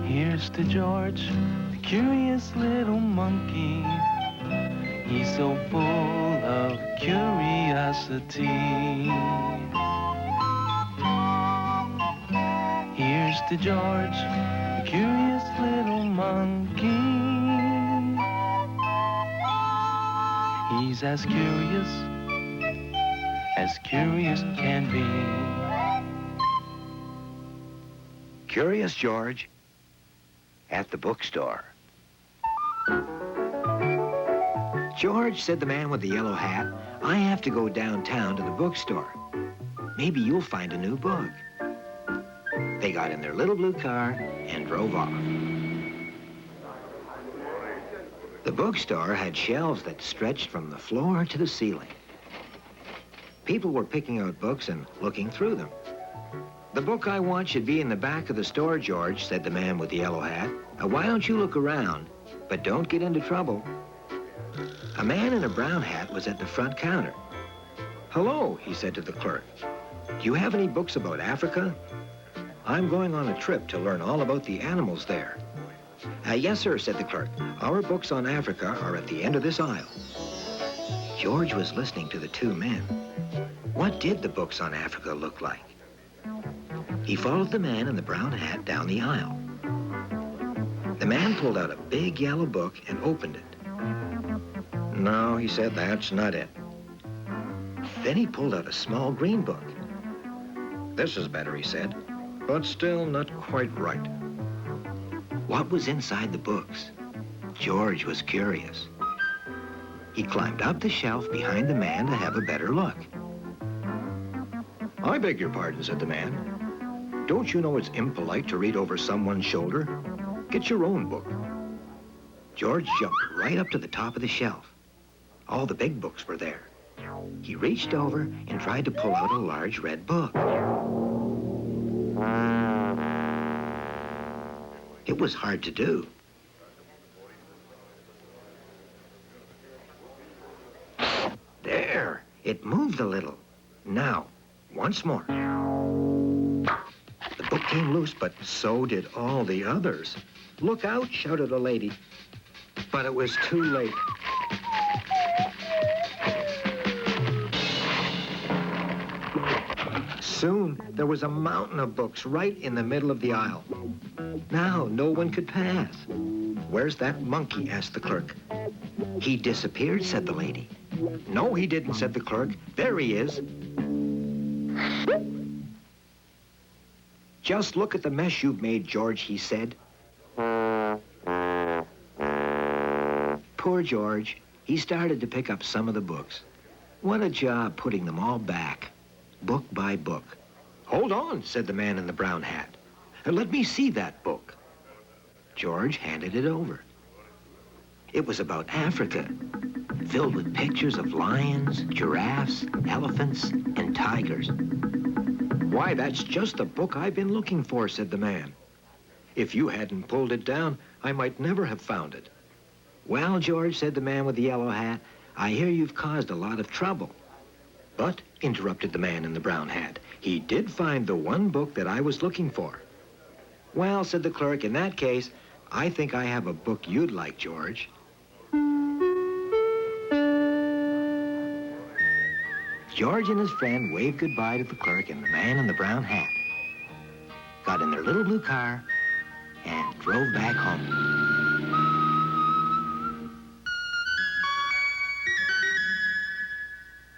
Here's to George, the curious little monkey. He's so full of curiosity. Here's to George, the curious little monkey. He's as curious can be. Curious George at the bookstore. George, said the man with the yellow hat, I have to go downtown to the bookstore. Maybe you'll find a new book. They got in their little blue car and drove off. The bookstore had shelves that stretched from the floor to the ceiling. People were picking out books and looking through them. The book I want should be in the back of the store, George, said the man with the yellow hat. Why don't you look around, but don't get into trouble. A man in a brown hat was at the front counter. Hello, he said to the clerk. Do you have any books about Africa? I'm going on a trip to learn all about the animals there. Yes, sir, said the clerk. Our books on Africa are at the end of this aisle. George was listening to the two men. What did the books on Africa look like? He followed the man in the brown hat down the aisle. The man pulled out a big yellow book and opened it. No, he said, that's not it. Then he pulled out a small green book. This is better, he said, but still not quite right. What was inside the books? George was curious. He climbed up the shelf behind the man to have a better look. I beg your pardon, said the man. Don't you know it's impolite to read over someone's shoulder? Get your own book. George jumped right up to the top of the shelf. All the big books were there. He reached over and tried to pull out a large red book. It was hard to do. There, it moved a little. Now, once more. The book came loose, but so did all the others. Look out, shouted a lady. But it was too late. Soon, there was a mountain of books right in the middle of the aisle. Now, no one could pass. Where's that monkey? Asked the clerk. He disappeared, said the lady. No, he didn't, said the clerk. There he is. Just look at the mess you've made, George, he said. Poor George. He started to pick up some of the books. What a job putting them all back, book by book. Hold on, said the man in the brown hat. Let me see that book. George handed it over. It was about Africa, filled with pictures of lions, giraffes, elephants, and tigers. Why, that's just the book I've been looking for, said the man. If you hadn't pulled it down, I might never have found it. Well, George, said the man with the yellow hat, I hear you've caused a lot of trouble. But, interrupted the man in the brown hat, he did find the one book that I was looking for. Well, said the clerk, in that case, I think I have a book you'd like, George. George and his friend waved goodbye to the clerk and the man in the brown hat, got in their little blue car, and drove back home.